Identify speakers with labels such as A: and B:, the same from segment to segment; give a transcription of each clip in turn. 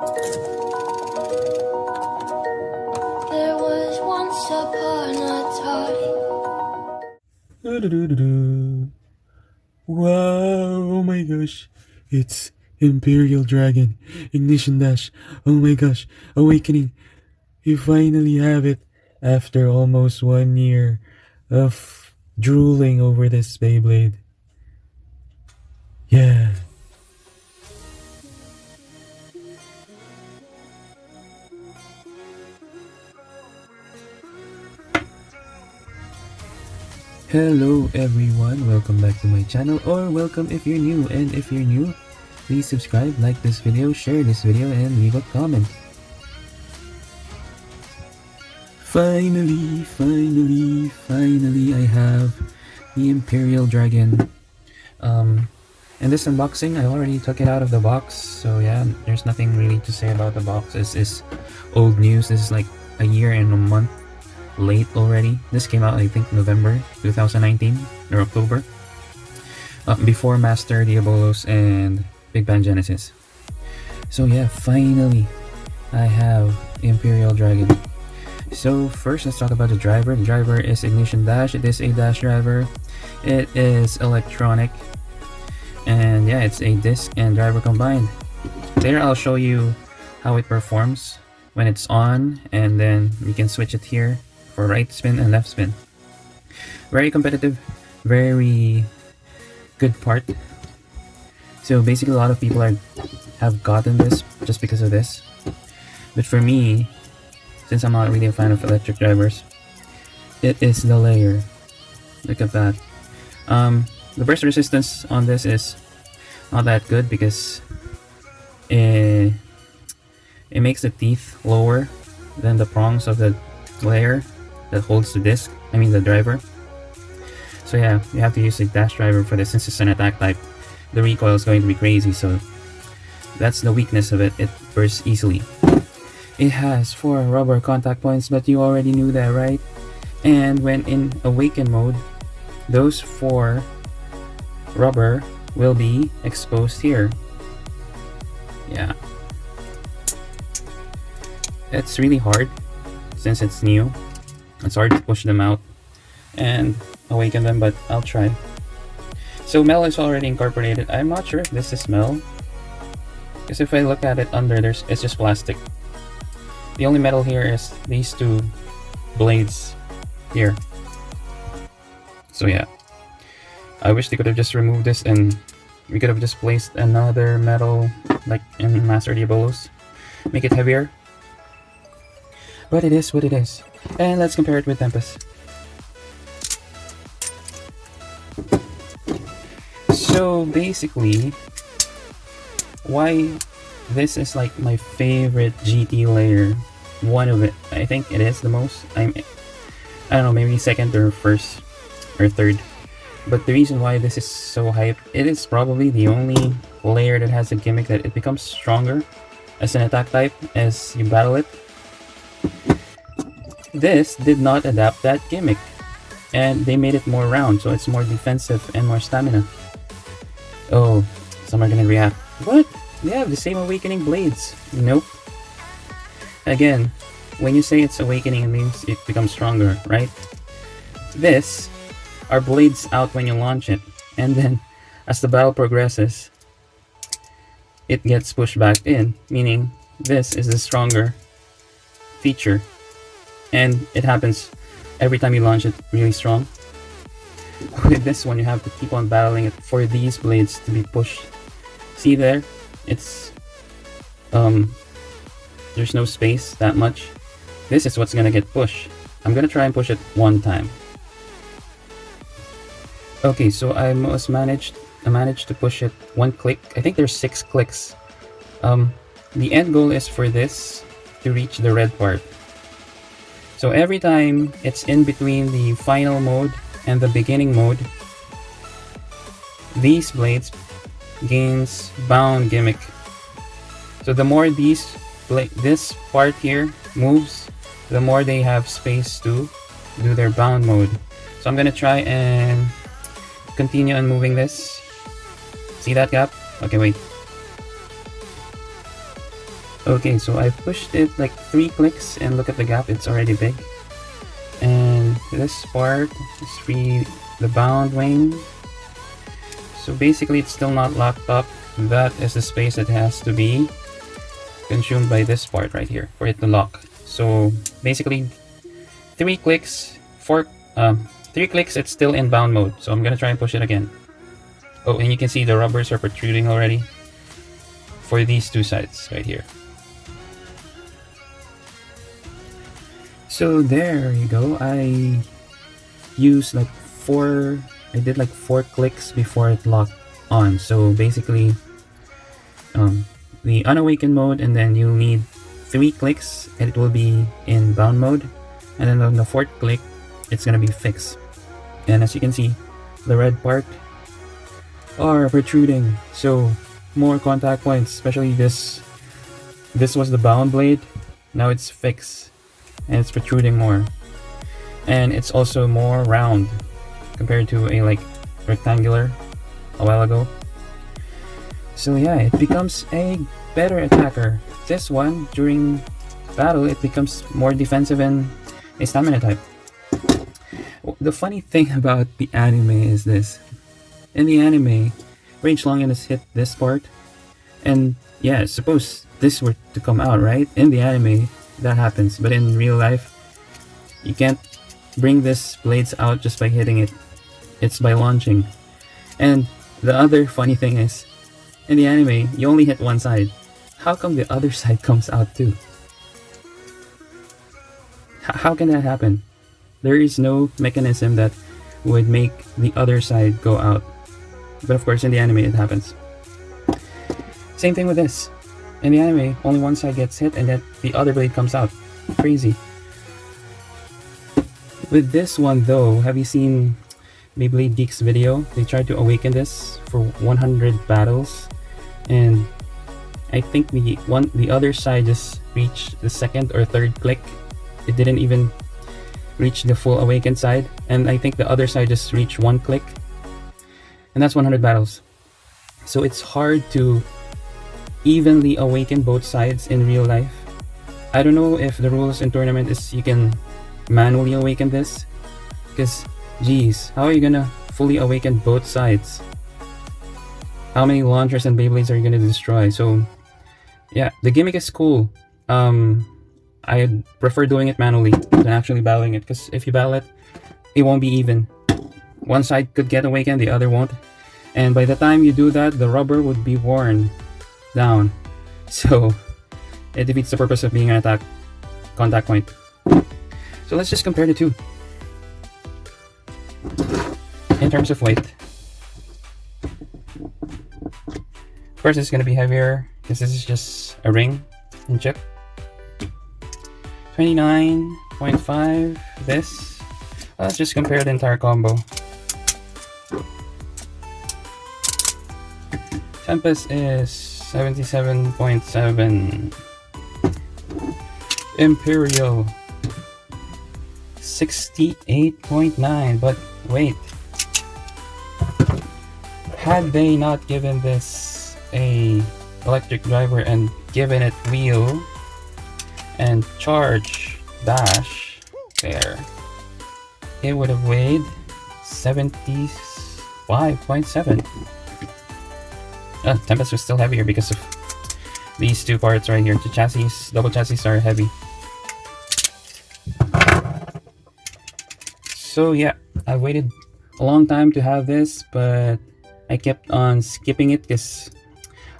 A: There was once upon a time.
B: Wow, oh my gosh. It's Imperial Dragon. Ignition Dash. Oh my gosh. Awakening. You finally have it after almost 1 year of drooling over this Beyblade. Yeah. Hello everyone, welcome back to my channel, or welcome if you're new, and if you're new, please subscribe, like this video, share this video, and leave a comment. Finally, I have the Imperial Dragon. In this unboxing, I already took it out of the box, so yeah, there's nothing really to say about the box. This is old news. This is like a year and a month late already. This came out, I think, November 2019 or October, before Master, Diabolos, and Big Bang Genesis. So yeah, finally I have Imperial Dragon. So first, let's talk about the driver. The driver is Ignition Dash. It is a dash driver. It is electronic, and yeah, it's a disc and driver combined. Later I'll show you how it performs when it's on, and then you can switch it here for right spin and left spin. Very competitive, very good part. So basically a lot of people have gotten this just because of this, but for me, since I'm not really a fan of electric drivers, it is the layer. Look at that. The burst resistance on this is not that good because it makes the teeth lower than the prongs of the layer that holds the disc, the driver. So yeah, you have to use a dash driver for this. Since it's an attack type, the recoil is going to be crazy, so that's the weakness of it. It bursts easily. It has 4 rubber contact points, but you already knew that, right? And when in awaken mode, those 4 rubber will be exposed here. Yeah, it's really hard since it's new. It's hard to push them out and awaken them, but I'll try. So metal is already incorporated. I'm not sure if this is metal, because if I look at it under, it's just plastic. The only metal here is these 2 blades here. So yeah, I wish they could have just removed this and we could have just placed another metal like in Master Diabolos, make it heavier. But it is what it is. And let's compare it with Tempest. So basically, why this is like my favorite GT layer, one of it, I think it is the most. I don't know, maybe second or first or third. But the reason why this is so hype, it is probably the only layer that has a gimmick that it becomes stronger as an attack type as you battle it. This did not adapt that gimmick, and they made it more round, so it's more defensive and more stamina. Oh, some are gonna react, what? They have the same awakening blades. Nope. Again, when you say it's awakening, it means it becomes stronger, right? This are blades out when you launch it, and then as the battle progresses, it gets pushed back in, meaning this is the stronger feature. And it happens every time you launch it really strong. With this one, you have to keep on battling it for these blades to be pushed. See there? It's there's no space that much. This is what's gonna get pushed. I'm gonna try and push it 1 time. Okay, so I managed to push it 1 click. I think there's 6 clicks. The end goal is for this to reach the red part. So every time it's in between the final mode and the beginning mode, these blades gains bound gimmick. So the more this part here moves, the more they have space to do their bound mode. So I'm gonna try and continue on moving this. See that gap? Okay, wait. Okay, so I pushed it like 3 clicks and look at the gap, it's already big. And this part is free the bound wing. So basically it's still not locked up. That is the space that has to be consumed by this part right here for it to lock. So basically 3 clicks, 3 clicks, it's still in bound mode. So I'm gonna try and push it again. Oh, and you can see the rubbers are protruding already for these 2 sides right here. So there you go. I used like 4 clicks before it locked on. So basically the unawakened mode, and then you'll need 3 clicks and it will be in bound mode, and then on the 4th click it's gonna be fixed. And as you can see, the red part are protruding, so more contact points, especially this was the bound blade, now it's fixed and it's protruding more, and it's also more round compared to a like rectangular a while ago. So yeah, it becomes a better attacker. This one, during battle, it becomes more defensive and a stamina type. The funny thing about the anime is this. In the anime, Rage Longinus hit this part, and yeah, suppose this were to come out, right? In the anime, that happens, but in real life, you can't bring this blades out just by hitting it. It's by launching. And the other funny thing is, in the anime, you only hit one side. How come the other side comes out too? How can that happen? There is no mechanism that would make the other side go out. But of course, in the anime, it happens. Same thing with this. In the anime, only one side gets hit and then the other blade comes out. Crazy. With this one though, have you seen Beyblade Geek's video? They tried to awaken this for 100 battles, and I think the other side just reached the 2nd or 3rd click. It didn't even reach the full awakened side, and I think the other side just reached 1 click, and that's 100 battles. So it's hard to evenly awaken both sides in real life. I don't know if the rules in tournament is you can manually awaken this, because geez, how are you gonna fully awaken both sides? How many launchers and Beyblades are you gonna destroy? So yeah, the gimmick is cool. I prefer doing it manually than actually battling it, because if you battle it, it won't be even. One side could get awakened, the other won't, and by the time you do that, the rubber would be worn down, so it defeats the purpose of being an attack contact point. So let's just compare the two in terms of weight. Of course, it's going to be heavier because this is just a ring and chip. 29.5. This. Let's just compare the entire combo. Tempest is 77.7. Imperial 68.9. But wait, had they not given this a electric driver and given it wheel and charge dash there, it would have weighed 75.7. Tempest was still heavier because of these two parts right here. The chassis, double chassis are heavy. So yeah, I waited a long time to have this, but I kept on skipping it because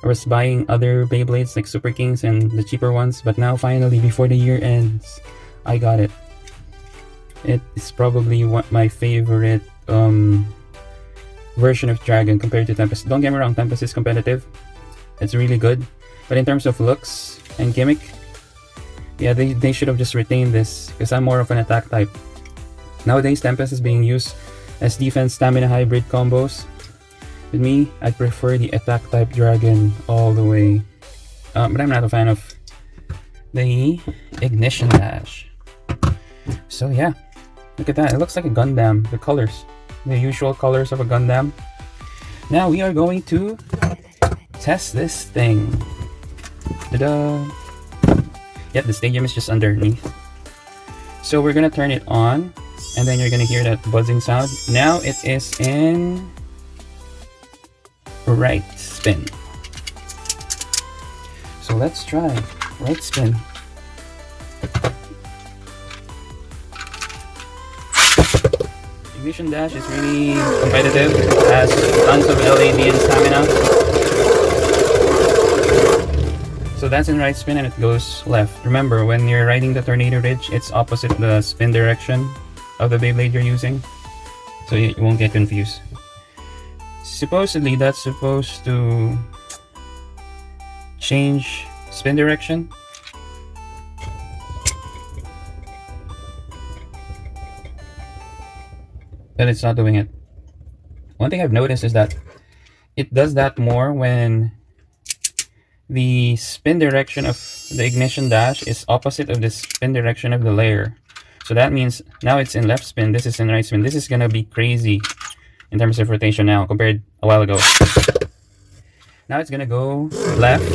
B: I was buying other Beyblades like Superkings and the cheaper ones. But now finally, before the year ends, I got it. It is probably my favorite version of Dragon compared to Tempest. Don't get me wrong, Tempest is competitive. It's really good. But in terms of looks and gimmick, yeah, they should have just retained this, because I'm more of an attack type. Nowadays, Tempest is being used as defense stamina hybrid combos. With me, I prefer the attack type Dragon all the way. But I'm not a fan of the Ignition Dash. So yeah, look at that. It looks like a Gundam. The colors, the usual colors of a Gundam. Now we are going to test this thing. Ta-da! Yep, the stadium is just underneath. So we're gonna turn it on, and then you're gonna hear that buzzing sound. Now it is in right spin. So let's try right spin. Ignition dash is really competitive, has tons of LED and stamina. So that's in right spin and it goes left. Remember, when you're riding the Tornado Ridge, it's opposite the spin direction of the Beyblade you're using, so you won't get confused. Supposedly that's supposed to change spin direction. But it's not doing it. One thing I've noticed is that it does that more when the spin direction of the ignition dash is opposite of the spin direction of the layer. So that means now it's in left spin, this is in right spin. This is gonna be crazy in terms of rotation now compared a while ago. Now it's gonna go left.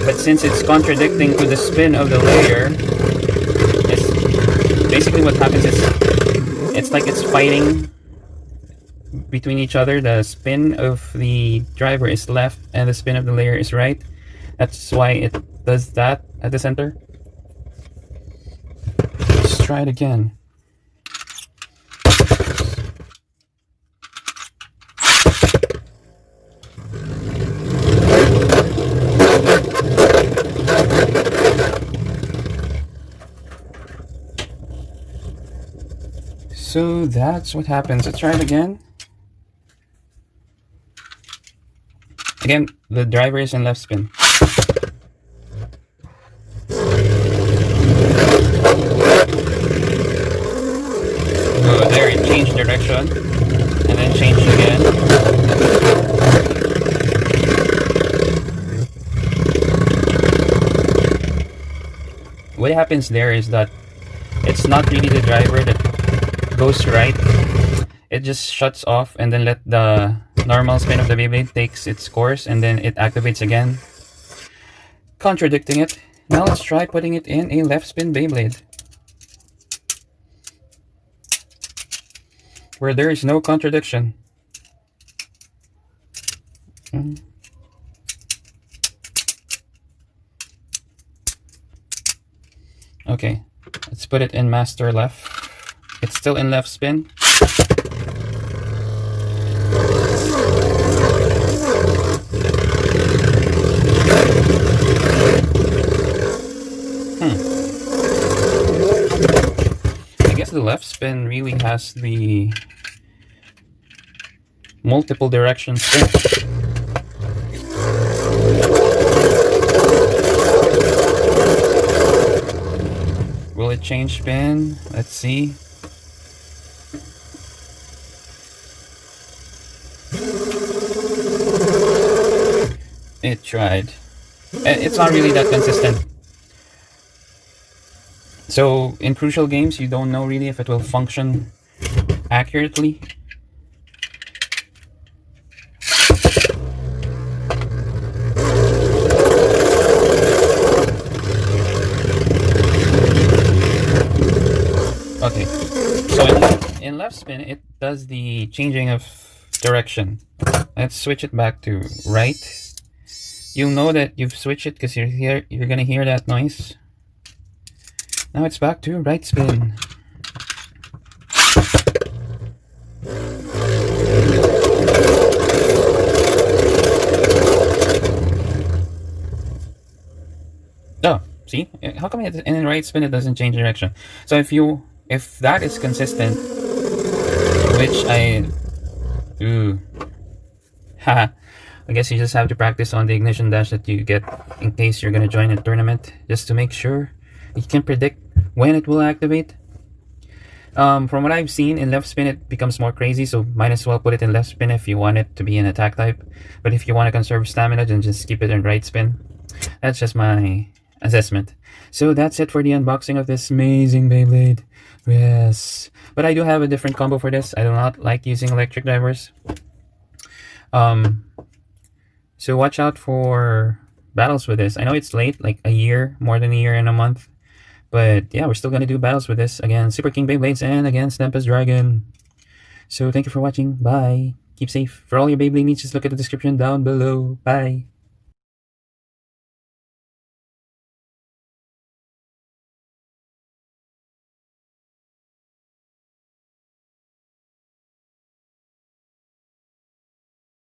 B: But since it's contradicting to the spin of the layer, basically what happens is it's like it's fighting between each other. The spin of the driver is left and the spin of the layer is right. That's why it does that at the center. Let's try it again. So that's what happens. Let's try it again. Again, the driver is in left spin. Oh, there it changed direction and then changed again. What happens there is that it's not really the driver that goes right. It just shuts off and then let the normal spin of the Beyblade takes its course and then it activates again, contradicting it. Now let's try putting it in a left spin Beyblade where there is no contradiction. Okay, let's put it in master left. It's still in left spin. I guess the left spin really has the multiple direction spin. Will it change spin? Let's see. It tried. It's not really that consistent. So in crucial games, you don't know really if it will function accurately. Okay, so in left spin, it does the changing of direction. Let's switch it back to right. You'll know that you've switched it because you're gonna hear that noise. Now it's back to right spin. Oh, see? How come in right spin it doesn't change direction? So if that is consistent, which haha, I guess you just have to practice on the ignition dash that you get in case you're gonna join a tournament, just to make sure you can predict when it will activate. From what I've seen, in left spin it becomes more crazy, so might as well put it in left spin if you want it to be an attack type. But if you want to conserve stamina, then just keep it in right spin. That's just my assessment. So that's it for the unboxing of this amazing Beyblade. Yes, but I do have a different combo for this. I do not like using electric drivers. So watch out for battles with this. I know it's late, like a year, more than a year and a month. But yeah, we're still gonna do battles with this against Superking Beyblades and against Tempest Dragon. So thank you for watching. Bye. Keep safe. For all your Beyblade needs, just look at the description down below. Bye.